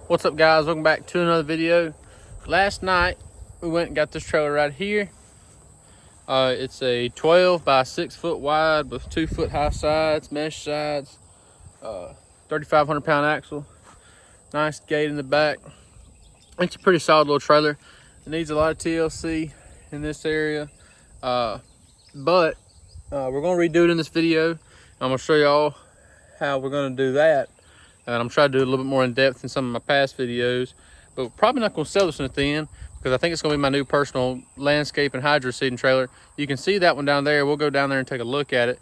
What's up, guys? Welcome back to another video. Last night we went and got this trailer right here. It's a 12 by 6 foot wide with 2 foot high sides, mesh sides, 3,500 pound axle, nice gate in the back. It's a pretty solid little trailer. It needs a lot of TLC in this area, but we're gonna redo it in this video. I'm gonna show y'all how we're gonna do that. And I'm trying to do it a little bit more in depth in some of my past videos, but we're probably not going to sell this one at the end because I think it's going to be my new personal landscape and hydro seeding trailer. You can see that one down there. We'll go down there and take a look at it.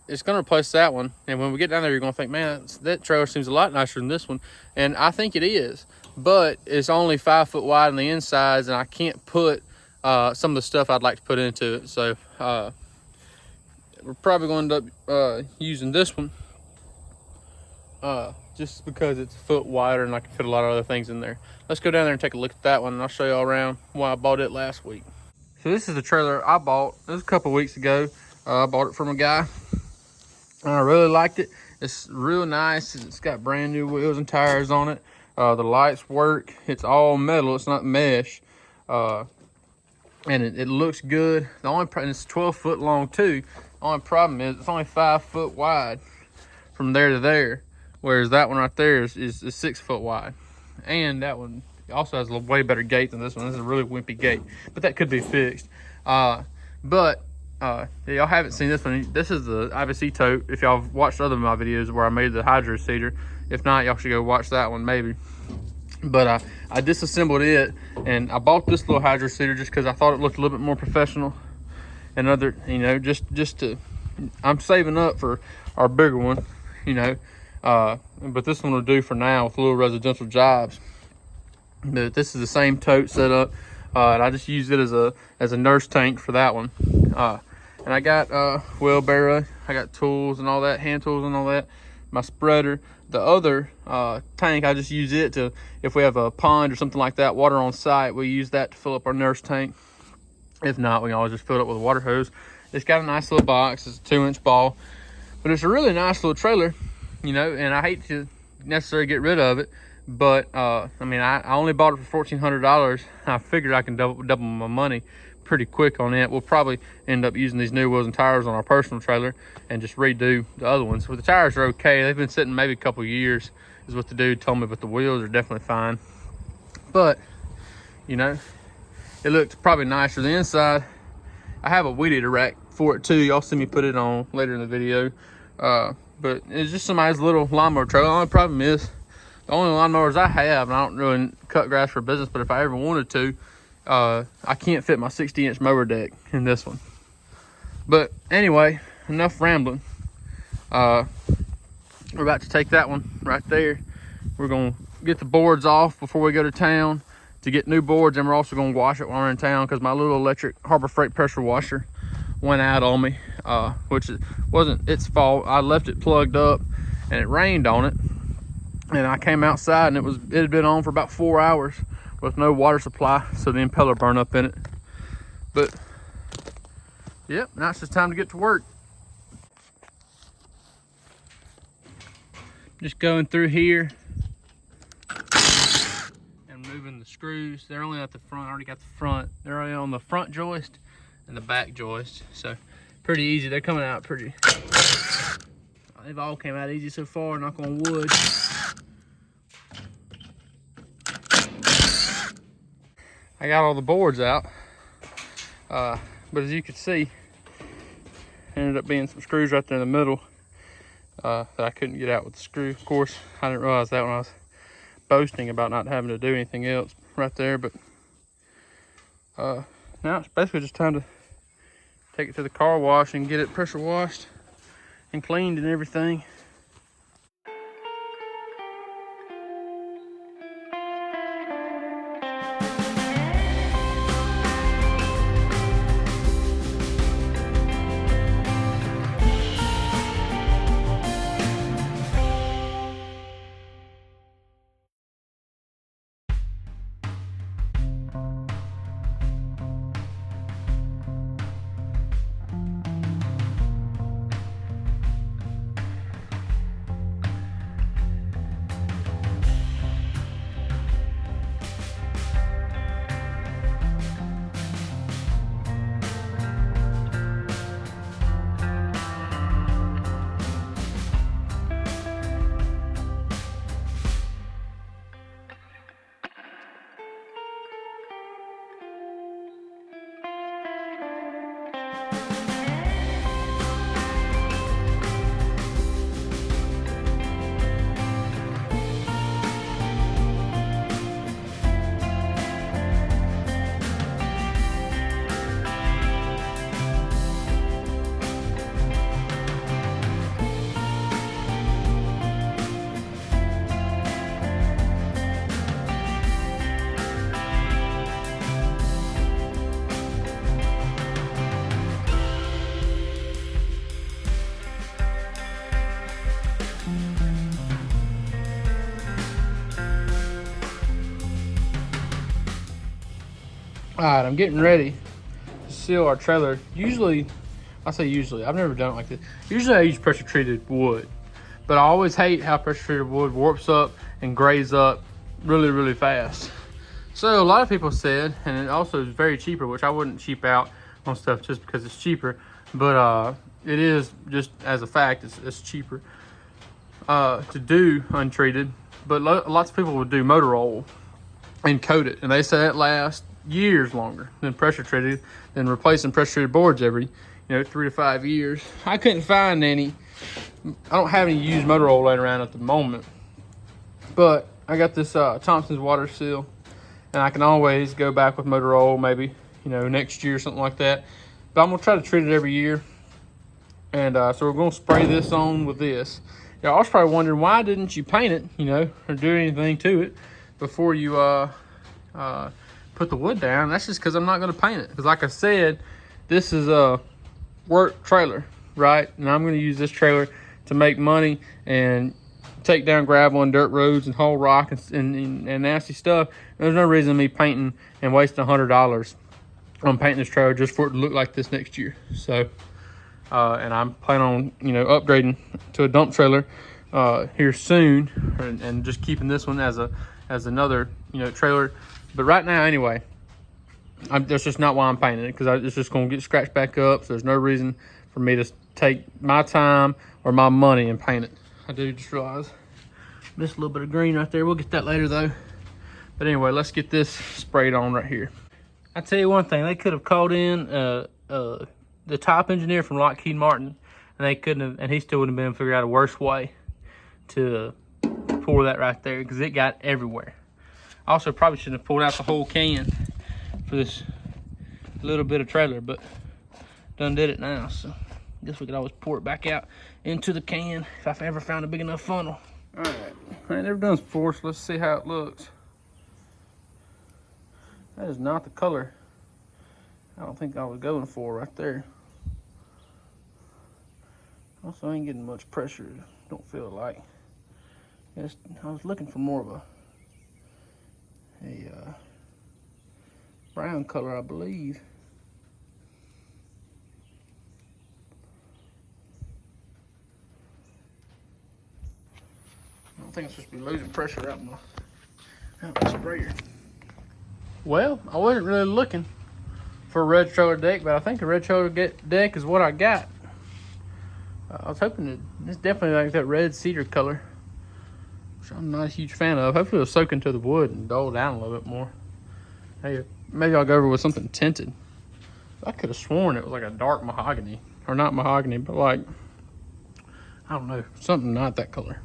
It's going to replace that one, and when we get down there, you're going to think, man, that trailer seems a lot nicer than this one, and I think it is, but it's only 5 foot wide on the insides, and I can't put some of the stuff I'd like to put into it. So we're probably going to end up using this one. Just because it's a foot wider and I can fit a lot of other things in there. Let's go down there and take a look at that one, and I'll show you all around why I bought it last week. So this is the trailer I bought. It was a couple weeks ago. I bought it from a guy, and I really liked it. It's real nice. It's got brand new wheels and tires on it. The lights work. It's all metal. It's not mesh. And it looks good. The only problem, it's 12 foot long too. The only problem is it's only 5 foot wide from there to there. Whereas that one right there is 6 foot wide. And that one also has a way better gate than this one. This is a really wimpy gate, but that could be fixed. Y'all haven't seen this one. This is the IBC tote. If y'all have watched other of my videos where I made the hydro seeder. If not, y'all should go watch that one maybe. But I disassembled it, and I bought this little hydro seeder just because I thought it looked a little bit more professional. And other, you know, just to, I'm saving up for our bigger one, you know. But this one will do for now with little residential jobs. But this is the same tote setup, and I just use it as a nurse tank for that one. And I got wheelbarrow, I got tools and all that, hand tools and all that. My spreader. The other tank, I just use it to, if we have a pond or something like that, water on site, we use that to fill up our nurse tank. If not, we can always just fill it up with a water hose. It's got a nice little box. It's a 2-inch ball, but it's a really nice little trailer. You know, and I hate to necessarily get rid of it, but I mean, I only bought it for $1,400. I figured I can double my money pretty quick on it. We'll probably end up using these new wheels and tires on our personal trailer and just redo the other ones. But the tires are okay. They've been sitting maybe a couple years is what the dude told me, but the wheels are definitely fine. But, you know, it looks probably nicer. The inside, I have a weed eater rack for it too. Y'all see me put it on later in the video. But it's just somebody's little lawnmower trailer. The only problem is, the only lawnmowers I have, and I don't really cut grass for business, but if I ever wanted to, I can't fit my 60-inch mower deck in this one. But anyway, enough rambling. We're about to take that one right there. We're going to get the boards off before we go to town to get new boards, and we're also going to wash it while we're in town because my little electric Harbor Freight pressure washer went out on me, which wasn't its fault. I left it plugged up and it rained on it, and I came outside and it had been on for about 4 hours with no water supply, so the impeller burned up in it. But yep, now it's just time to get to work. Just going through here and moving the screws. They're only at the front. I already got the front. They're already on the front joist and the back joist, so pretty easy. They're coming out pretty, they've all came out easy so far, knock on wood. I got all the boards out, but as you can see, ended up being some screws right there in the middle that I couldn't get out with the screw. Of course, I didn't realize that when I was boasting about not having to do anything else right there, but now it's basically just time to take it to the car wash and get it pressure washed and cleaned and everything. All right, I'm getting ready to seal our trailer. Usually, I say usually, I've never done it like this. Usually I use pressure treated wood, but I always hate how pressure treated wood warps up and grays up really, really fast. So a lot of people said, and it also is very cheaper, which I wouldn't cheap out on stuff just because it's cheaper, but it is just as a fact, it's cheaper to do untreated. But lots of people would do motor oil and coat it, and they say it lasts years longer than pressure treated, than replacing pressure treated boards every 3 to 5 years. I couldn't find any. I don't have any used motor oil laying around at the moment, but I got this Thompson's water seal, and I can always go back with motor oil maybe next year or something like that. But I'm gonna try to treat it every year, and so we're gonna spray this on with this. Y'all I was probably wondering, why didn't you paint it, or do anything to it before you put the wood down? That's just because I'm not gonna paint it, because like I said, this is a work trailer, right? And I'm gonna use this trailer to make money and take down gravel and dirt roads and haul rock and nasty stuff. There's no reason me painting and wasting $100 on painting this trailer just for it to look like this next year. So and I'm planning on upgrading to a dump trailer here soon, and just keeping this one as another trailer. But right now anyway, that's just not why I'm painting it, because it's just going to get scratched back up. So there's no reason for me to take my time or my money and paint it. I do just realize missed a little bit of green right there. We'll get that later though. But anyway, let's get this sprayed on right here. I tell you one thing, they could have called in the top engineer from Lockheed Martin, and they couldn't have, and he still wouldn't have been able to figure out a worse way to pour that right there, because it got everywhere. Also, probably shouldn't have pulled out the whole can for this little bit of trailer, but done did it now. So I guess we could always pour it back out into the can if I ever found a big enough funnel. All right, I ain't never done this before, so let's see how it looks. That is not the color I don't think I was going for right there. Also, I ain't getting much pressure, don't feel like. I was looking for more of a brown color, I believe. I don't think I'm supposed to be losing pressure out my sprayer. Well, I wasn't really looking for a red trailer deck, but I think a red trailer deck is what I got. I was hoping it's definitely like that red cedar color, which I'm not a huge fan of. Hopefully it'll soak into the wood and dull down a little bit more. Hey, maybe I'll go over with something tinted. I could have sworn it was like a dark mahogany, or not mahogany, but like, I don't know, something not that color.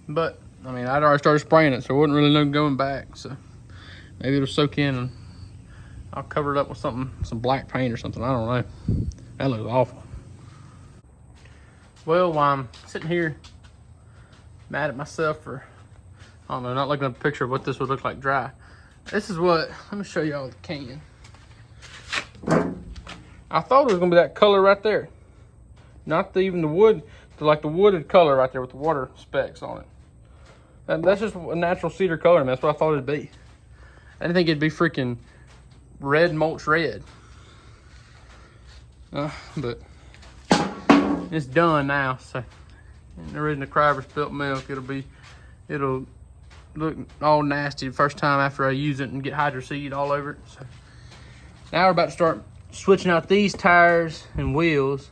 But I mean, I'd already started spraying it, so it wasn't really no going back. So maybe it'll soak in, and I'll cover it up with something, some black paint or something. I don't know. That looks awful. Well, while I'm sitting here mad at myself for, I don't know, not looking at a picture of what this would look like dry. This is what, let me show y'all the can. I thought it was gonna be that color right there. Not even the wood, like the wooded color right there with the water specks on it. And that's just a natural cedar color, man. That's what I thought it'd be. I didn't think it'd be freaking red mulch red. But it's done now, so there isn't a cry for spilt milk. It'll look all nasty the first time after I use it and get hydro seed all over it. So now we're about to start switching out these tires and wheels.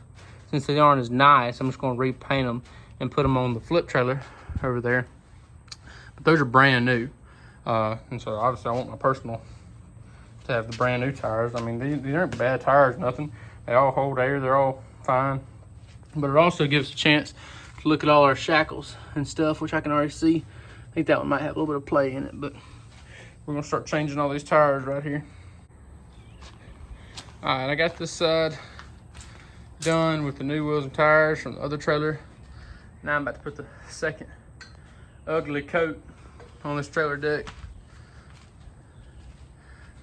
Since they aren't as nice, I'm just going to repaint them and put them on the flip trailer over there. But those are brand new, and so obviously I want my personal to have the brand new tires. I mean, these aren't bad tires, nothing. They all hold air, they're all fine. But it also gives us a chance to look at all our shackles and stuff, which I can already see. I think that one might have a little bit of play in it, but we're gonna start changing all these tires right here. All right, I got this side done with the new wheels and tires from the other trailer. Now I'm about to put the second ugly coat on this trailer deck.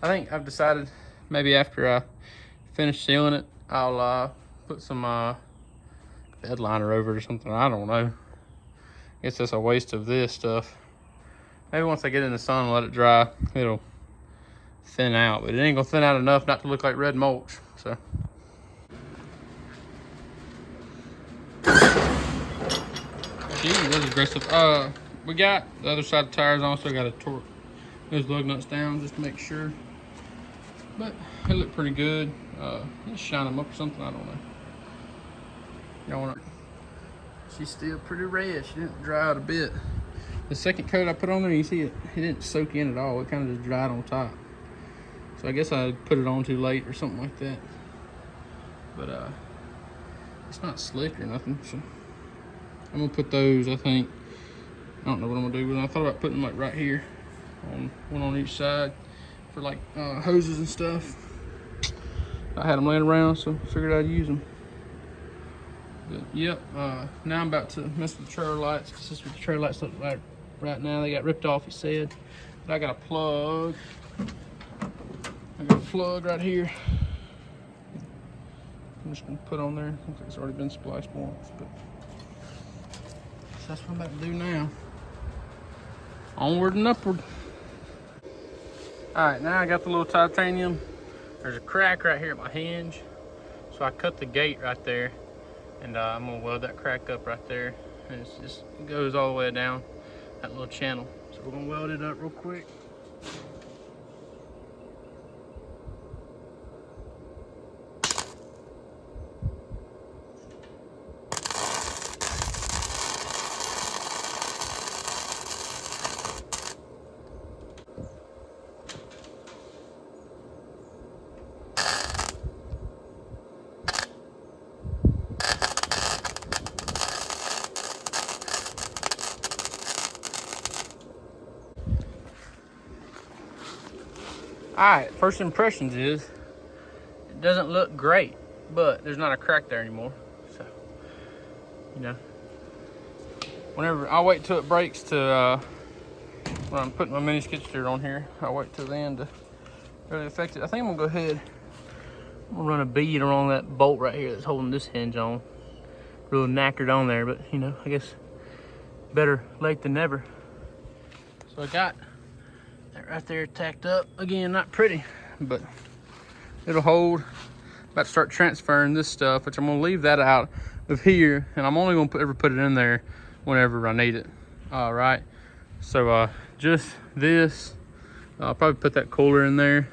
I think I've decided maybe after I finish sealing it, I'll put some bed liner over it or something. I don't know. I guess that's a waste of this stuff. Maybe once I get in the sun and let it dry, it'll thin out, but it ain't gonna thin out enough not to look like red mulch. So geez, that's aggressive. We got the other side of the tires on, so I gotta torque those lug nuts down just to make sure. But it looked pretty good. Let's shine them up or something, I don't know. Y'all wanna, she's still pretty red. She didn't dry out a bit. The second coat I put on there, you see it didn't soak in at all. It kind of just dried on top. So I guess I put it on too late or something like that. But it's not slick or nothing. So I'm gonna put those, I think. I don't know what I'm gonna do, but I thought about putting them like right here, one on each side for like hoses and stuff. I had them laying around, so I figured I'd use them. But yep, now I'm about to mess with the trailer lights. This is what the trailer lights look like right now. They got ripped off, he said. But I got a plug. I got a plug right here. I'm just gonna put on there. Looks like it's already been spliced once, but so that's what I'm about to do now. Onward and upward. All right, now I got the little titanium. There's a crack right here at my hinge, so I cut the gate right there. And I'm gonna weld that crack up right there. And it goes all the way down that little channel. So we're gonna weld it up real quick. All right, first impressions is it doesn't look great, but there's not a crack there anymore. So, you know, whenever I'll wait till it breaks to when I'm putting my mini skid steer on here, I'll wait till then to really affect it. I think I'm gonna go ahead. I'm gonna run a bead around that bolt right here that's holding this hinge on. Real knackered on there, but you know, I guess better late than never. So I got that right there tacked up. Again, not pretty, but it'll hold. About to start transferring this stuff, which I'm gonna leave that out of here, and I'm only gonna ever put it in there whenever I need it. All right, so just this. I'll probably put that cooler in there.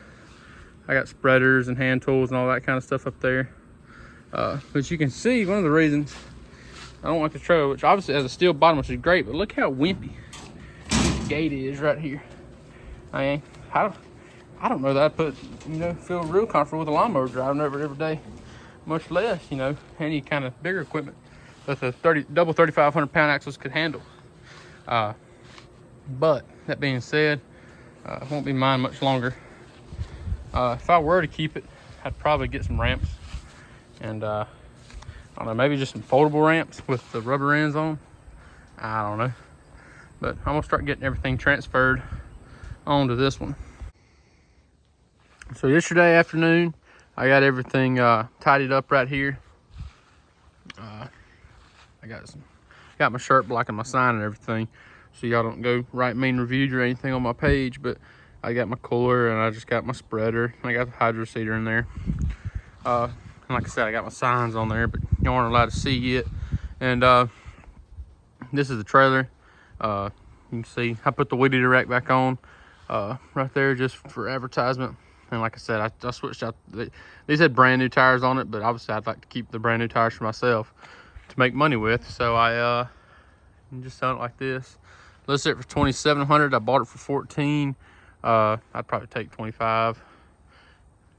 I got spreaders and hand tools and all that kind of stuff up there. But you can see one of the reasons I don't like the trailer, which obviously has a steel bottom, which is great, but look how wimpy this gate is right here. I don't know that I'd feel real comfortable with a lawnmower driving over it every day, much less, any kind of bigger equipment that the double 3,500 pound axles could handle. But that being said, it won't be mine much longer. If I were to keep it, I'd probably get some ramps, and I don't know, maybe just some foldable ramps with the rubber ends on. I don't know, but I'm gonna start getting everything transferred onto this one. So yesterday afternoon, I got everything tidied up right here. I got my shirt blocking my sign and everything, so y'all don't go write mean reviews or anything on my page. But I got my cooler, and I just got my spreader. I got the hydro seeder in there. And like I said, I got my signs on there, but you aren't allowed to see yet. And this is the trailer. You can see I put the weed eater rack back on right there just for advertisement. And like I said, I switched out. These had brand new tires on it, but obviously I'd like to keep the brand new tires for myself to make money with. So I just selling it like this. Listed it for $2,700. I bought it for $14. I'd probably take 25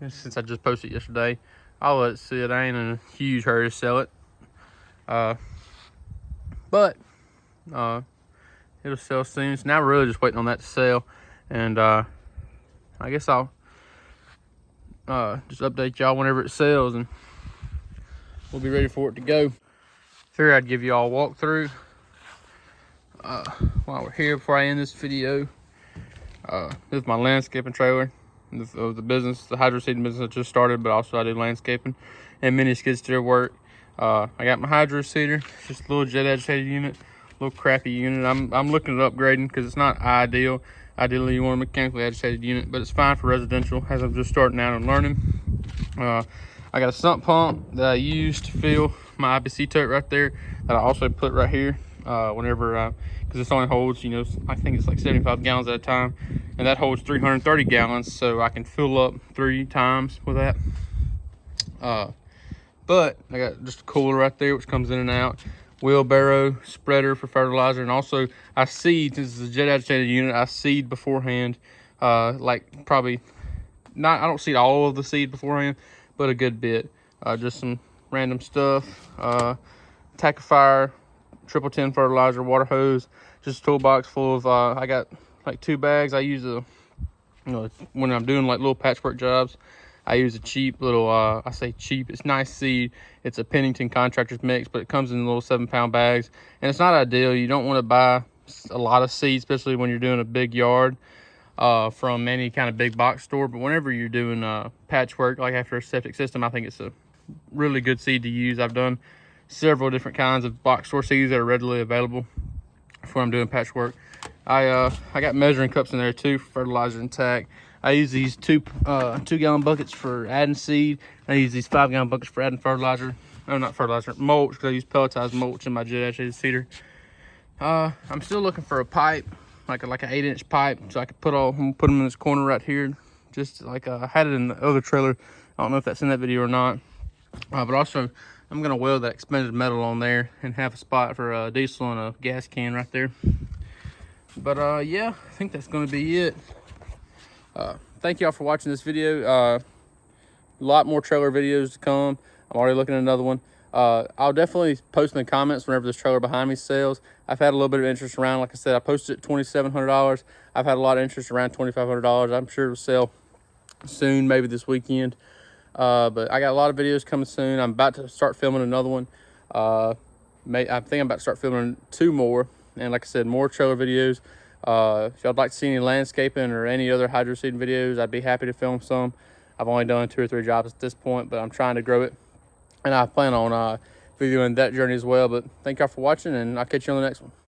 since I just posted it yesterday. I'll let it sit. I ain't in a huge hurry to sell it. But it'll sell soon. So now we're really just waiting on that to sell. And I guess I'll just update y'all whenever it sells, and we'll be ready for it to go. Figured I'd give y'all a walkthrough while we're here before I end this video. This is my landscaping trailer of the business, the hydro seeding business I just started, but also I do landscaping and mini skid steer work. I got my hydro seeder, just a little jet agitated unit, a little crappy unit. I'm looking at upgrading because it's not ideal. Ideally, you want a mechanically agitated unit, but it's fine for residential as I'm just starting out and learning. I got a sump pump that I use to fill my IBC tote right there that I also put right here whenever, because this only holds, you know, I think it's like 75 gallons at a time, and that holds 330 gallons, so I can fill up 3 times with that. But I got just a cooler right there, which comes in and out. Wheelbarrow, spreader for fertilizer, and also I seed. This is a jet agitated unit. I seed beforehand, like probably not. I don't seed all of the seed beforehand, but a good bit. Just some random stuff. Tackifier, 10 fertilizer, water hose, just a toolbox full of. I got like 2 bags. I use a, you know, when I'm doing like little patchwork jobs. I use a cheap little, I say cheap, it's nice seed. It's a Pennington Contractors mix, but it comes in little 7-pound bags. And it's not ideal. You don't want to buy a lot of seed, especially when you're doing a big yard from any kind of big box store. But whenever you're doing patchwork, like after a septic system, I think it's a really good seed to use. I've done several different kinds of box store seeds that are readily available for when I'm doing patchwork. I got measuring cups in there too for fertilizer and tack. I use these 2-gallon buckets for adding seed. I use these 5-gallon buckets for adding fertilizer. No, not fertilizer, mulch, because I use pelletized mulch in my jet agitated seeder. I'm still looking for a pipe, like an 8-inch pipe, so I could put them in this corner right here, just like I had it in the other trailer. I don't know if that's in that video or not. But also, I'm gonna weld that expanded metal on there and have a spot for a diesel and a gas can right there. But yeah, I think that's gonna be it. Thank y'all for watching this video. A lot more trailer videos to come. I'm already looking at another one. I'll definitely post in the comments whenever this trailer behind me sells. I've had a little bit of interest around. Like I said, I posted it at $2,700. I've had a lot of interest around $2,500. I'm sure it'll sell soon, maybe this weekend. But I got a lot of videos coming soon. I'm about to start filming another one. I think I'm about to start filming 2 more. And like I said, more trailer videos. If y'all would like to see any landscaping or any other hydro seeding videos, I'd be happy to film some. I've only done 2 or 3 jobs at this point, but I'm trying to grow it. And I plan on videoing that journey as well. But thank y'all for watching, and I'll catch you on the next one.